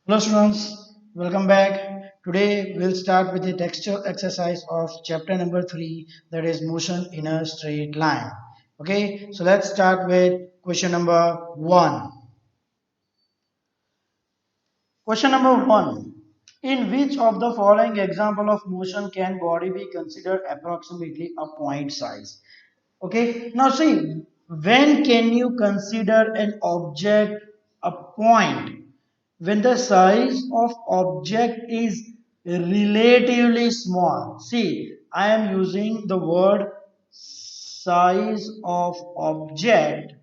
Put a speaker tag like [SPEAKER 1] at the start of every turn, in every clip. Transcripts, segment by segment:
[SPEAKER 1] Hello students, welcome back. Today we'll start with the textual exercise of chapter number 3, that is motion in a straight line. Okay, so let's start with question number 1. Question number 1. In which of the following example of motion can body be considered approximately a point size? Okay, now see, when can you consider an object a point? When the size of object is relatively small. See, I am using the word size of object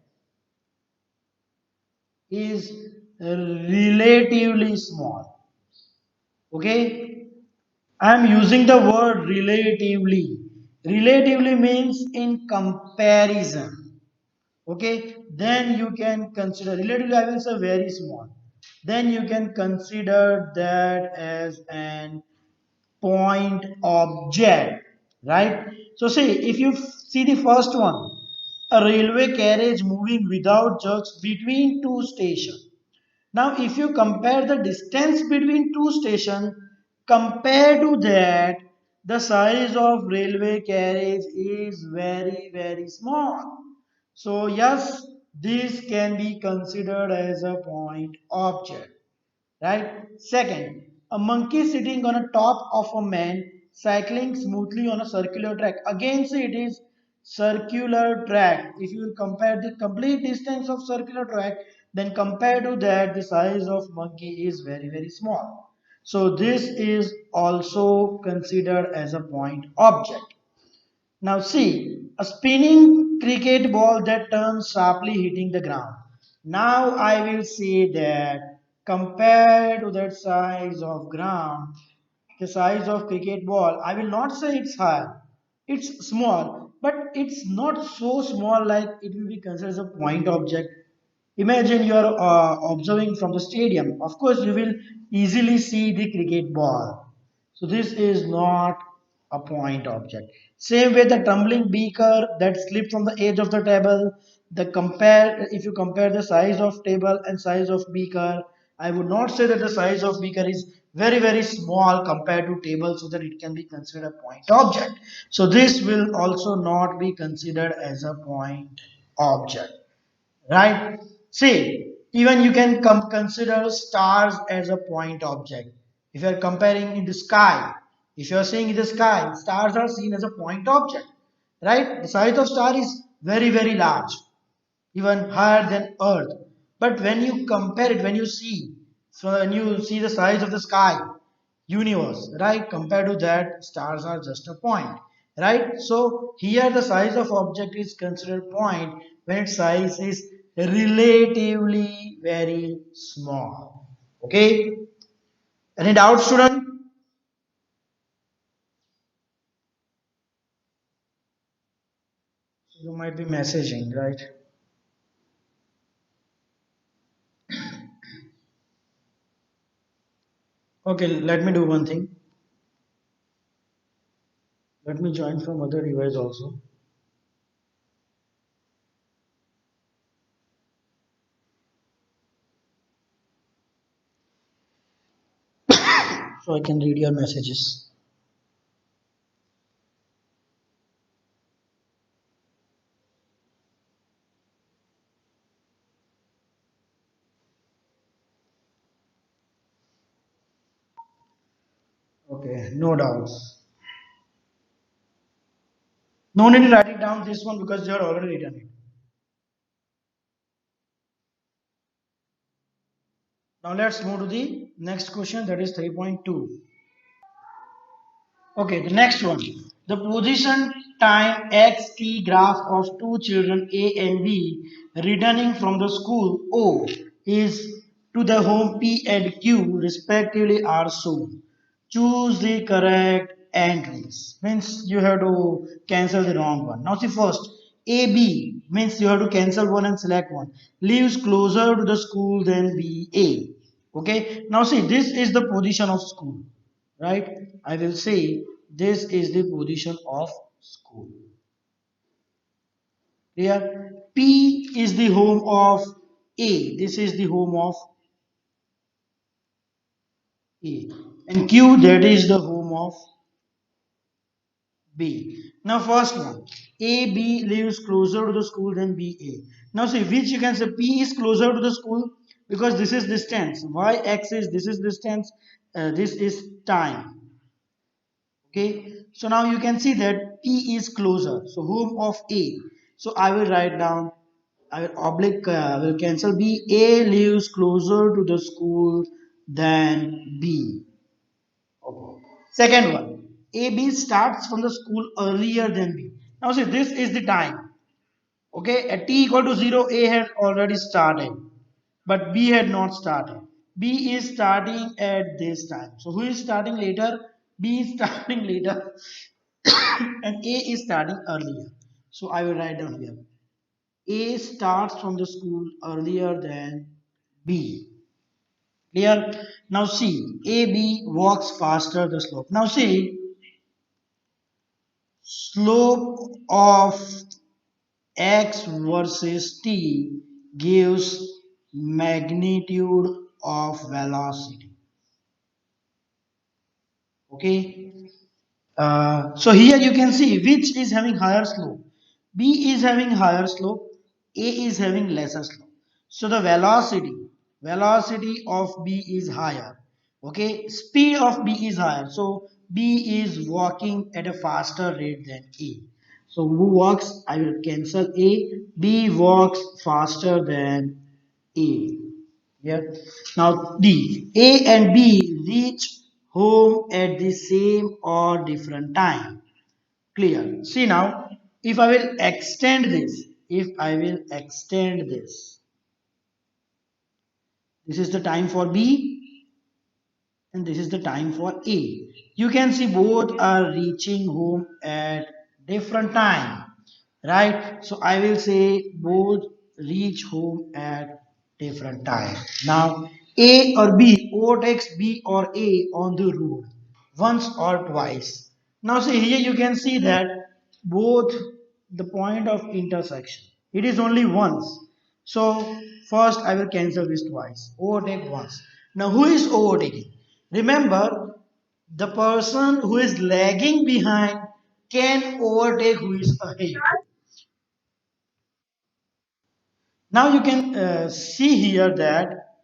[SPEAKER 1] is relatively small. Okay, I am using the word relatively. Relatively means in comparison. Okay, then you can consider relatively, I will say very small. Then you can consider that as an point object, right? So see, if you see the first one, a railway carriage moving without jerks between two stations. Now if you compare the distance between two stations, compare to that, the size of railway carriage is very small. So yes, this can be considered as a point object, right? Second, a monkey sitting on a top of a man cycling smoothly on a circular track. Again, see, it is circular track. If you will compare the complete distance of circular track, then compared to that, the size of monkey is very small. So this is also considered as a point object. Now see, a spinning cricket ball that turns sharply hitting the ground. Now I will say that compared to that size of ground, the size of cricket ball, I will not say it's high. It's small, but it's not so small like it will be considered as a point object. Imagine you are observing from the stadium. Of course, you will easily see the cricket ball. So this is not a point object. Same way the tumbling beaker that slipped from the edge of the table. The compare if you compare the size of table and size of beaker, I would not say that the size of beaker is very small compared to table so that it can be considered a point object. So this will also not be considered as a point object, right? See, even you can consider stars as a point object. If you are comparing in the sky, if you are seeing in the sky, stars are seen as a point object, right? The size of star is very large, even higher than earth. But when you compare it, when you see, so when you see the size of the sky, universe, right, compared to that, stars are just a point, right? So here the size of object is considered point when its size is relatively very small. Okay, any doubt, student? You might be messaging, right? Okay, let me do one thing. Let me join from other device also, so I can read your messages. Okay, no doubts. No need to write it down this one because you are already written it. Now let's move to the next question, that is 3.2. Okay, the next one. The position time xt graph of two children A and B returning from the school O is to the home P and Q respectively are shown. Choose the correct entries. Means you have to cancel the wrong one. Now see first, AB means you have to cancel one and select one. Lives closer to the school than BA. Okay. Now see, this is the position of school, right? I will say this is the position of school. Here P is the home of A. This is the home of A. And Q, that is the home of B. Now first one, A, B lives closer to the school than B, A. Now see which you can say P is closer to the school because this is distance. Y axis, this is distance, this is time. Okay, so now you can see that P is closer. So home of A. So I will write down, I will oblique, will cancel B. A lives closer to the school than B. Okay. Second one, A, B starts from the school earlier than B. Now see, this is the time. Okay, at t equal to 0, A had already started, but B had not started. B is starting at this time. So who is starting later? B is starting later and A is starting earlier. So I will write down here. A starts from the school earlier than B. Clear? Now see, AB walks faster the slope. Now see, slope of x versus t gives magnitude of velocity. Okay. So here you can see which is having higher slope. B is having higher slope. A is having lesser slope. So the velocity of B is higher. Okay, speed of B is higher. So B is walking at a faster rate than A. So who walks? I will cancel A. B walks faster than A. Yeah. Now D. A and B reach home at the same or different time. Clear. See now, if I will extend this, this is the time for B and this is the time for A. You can see both are reaching home at different time, right? So I will say both reach home at different time. Now A or B overtakes B or A on the road once or twice. Now see here you can see that both the point of intersection. It is only once. So first I will cancel this twice. Overtake once. Now who is overtaking? Remember the person who is lagging behind can overtake who is ahead. Now you can see here that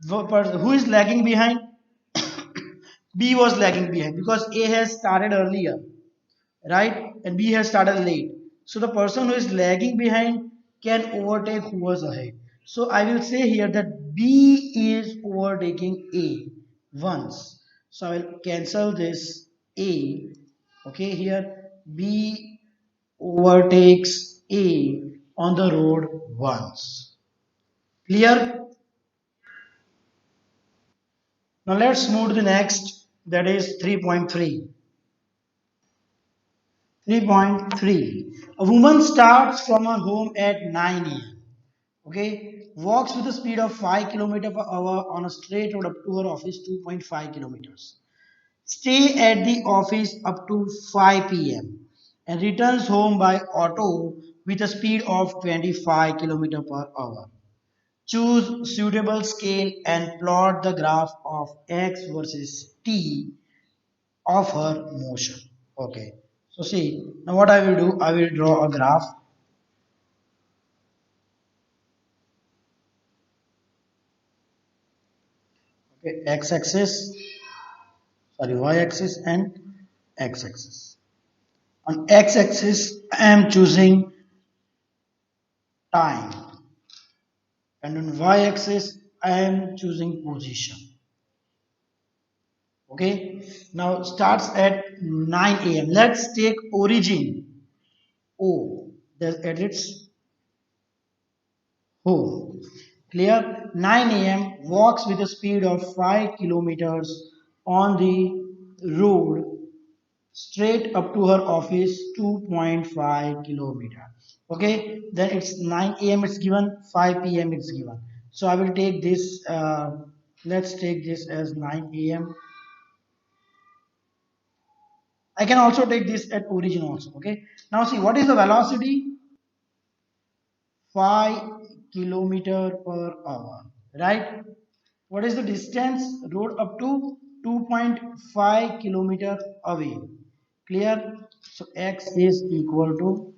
[SPEAKER 1] who is lagging behind? B was lagging behind because A has started earlier, right? And B has started late. So the person who is lagging behind can overtake who was ahead. So I will say here that B is overtaking A once. So I will cancel this A. Okay, here B overtakes A on the road once. Clear? Now let's move to the next, that is 3.3. 3.3. A woman starts from her home at 9 a.m. Okay, walks with a speed of 5 km per hour on a straight road up to her office 2.5 kilometers. Stay at the office up to 5 p.m. and returns home by auto with a speed of 25 km per hour. Choose suitable scale and plot the graph of x versus t of her motion. Okay. So see, now what I will do, I will draw a graph. Okay, x-axis, sorry, y-axis and x-axis. On x-axis, I am choosing time, and on y-axis, I am choosing position. Okay. Now starts at 9 a.m. Let's take origin O. That's at its home. Clear? 9 a.m. walks with a speed of 5 kilometers on the road straight up to her office 2.5 kilometer. Okay, then it's 9 a.m. it's given, 5 p.m. it's given. So I will take this, let's take this as 9 a.m. I can also take this at origin also. Okay, now see what is the velocity? 5 kilometer per hour, right? What is the distance road up to? 2.5 kilometer away. Clear? So x is equal to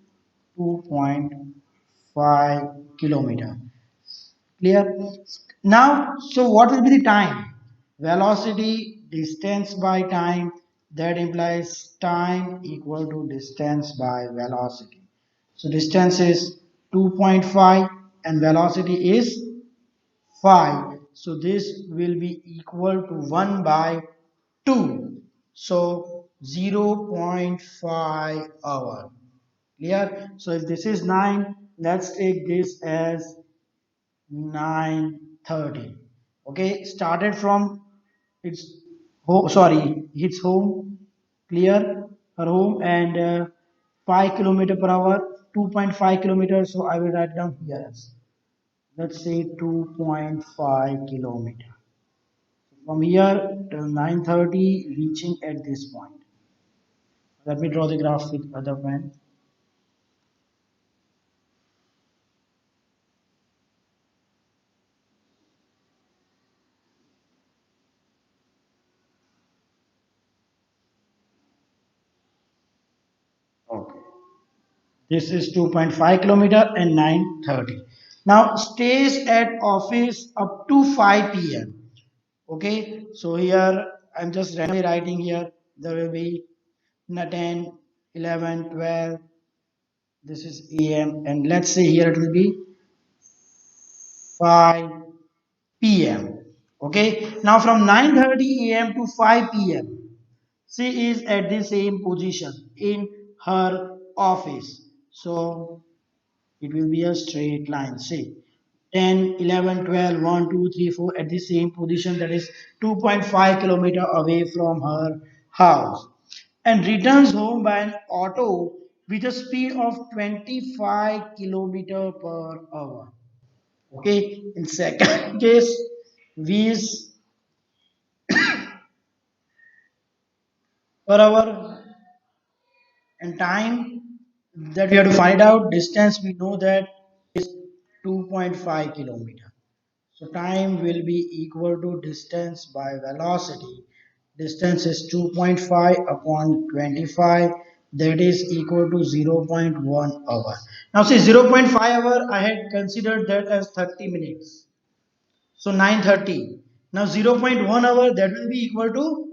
[SPEAKER 1] 2.5 kilometer. Clear? Now, so what will be the time? Velocity, distance by time. That implies time equal to distance by velocity. So distance is 2.5 and velocity is 5. So this will be equal to 1 by 2. So 0.5 hour. Clear? So if this is 9, let's take this as 9:30. Okay, started from its home, sorry, its home, clear, her home, and 5 kilometer per hour, 2.5 kilometers. So I will write down here. Let's say 2.5 kilometer. From here till 9:30, reaching at this point. Let me draw the graph with other pen. Okay. This is 2.5 kilometer and 9:30. Now stays at office up to 5 p.m. Okay, so here I'm just randomly writing here. There will be 10, 11, 12. This is AM, and let's say here it will be 5 p.m. Okay, now from 9:30 a.m. to 5 p.m. she is at the same position in her office. So it will be a straight line. See, 10, 11, 12, 1, 2, 3, 4 at the same position, that is 2.5 kilometer away from her house, and returns home by an auto with a speed of 25 kilometer per hour. Okay, in second case, v is per hour, and time that we have to find out. Distance we know that is 2.5 kilometer. So time will be equal to distance by velocity. Distance is 2.5 upon 25, that is equal to 0.1 hour. Now see, 0.5 hour I had considered that as 30 minutes. So 9:30. Now 0.1 hour, that will be equal to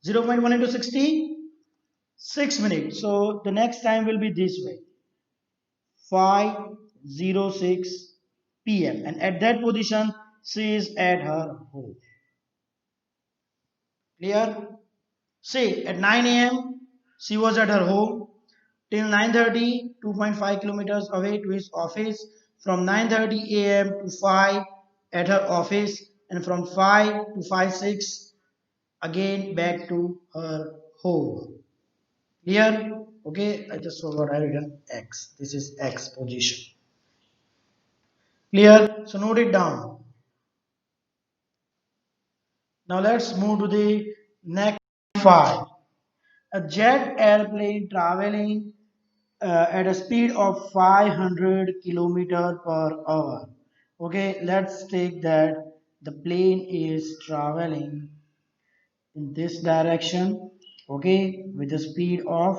[SPEAKER 1] 0.1 into 60, 6 minutes. So the next time will be this way, 5:06 p.m. and at that position she is at her home. Clear? Say at 9 a.m. she was at her home till 9:30, 2.5 kilometers away to his office. From 9:30 a.m. to 5 at her office, and from 5 to 5:06 again back to her home. Clear? Okay, I just forgot I written X. This is X position. Clear? So note it down. Now let's move to the next 5. A jet airplane traveling at a speed of 500 kilometer per hour. Okay, let's take that the plane is traveling in this direction, okay, with a speed of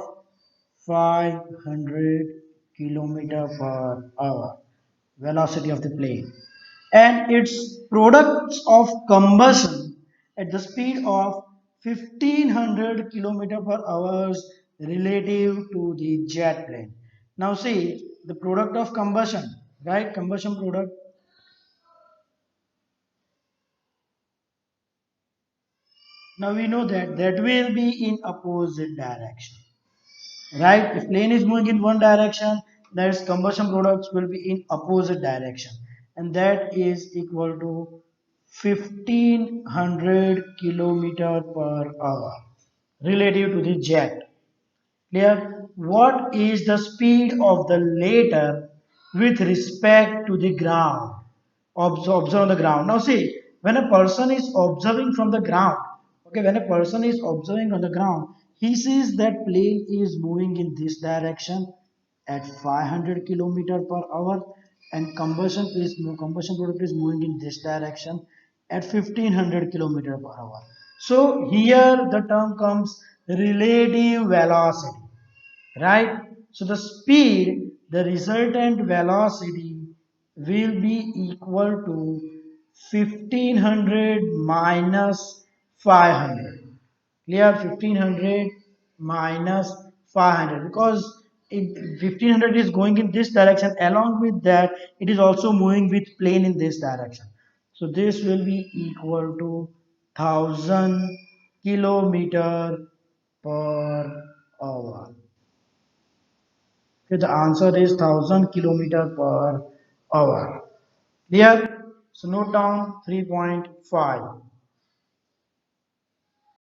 [SPEAKER 1] 500 kilometer per hour, velocity of the plane, and its products of combustion at the speed of 1500 kilometer per hours relative to the jet plane. Now see the product of combustion, right? Combustion product. Now we know that that will be in opposite direction, right? If plane is moving in one direction, that combustion products will be in opposite direction, and that is equal to 1500 kilometer per hour relative to the jet. Clear? What is the speed of the latter with respect to the ground? Observe on the ground. Now see, when a person is observing from the ground, okay, when a person is observing on the ground, he sees that plane is moving in this direction at 500 kilometer per hour, and combustion product is moving in this direction at 1500 kilometer per hour. So here the term comes relative velocity, right? So the speed, the resultant velocity will be equal to 1500 minus 500. Clear? 1500 minus 500, because it, 1500 is going in this direction, along with that it is also moving with plane in this direction. So this will be equal to 1000 kilometer per hour. Okay, the answer is 1000 kilometer per hour. Clear? So note down 3.5.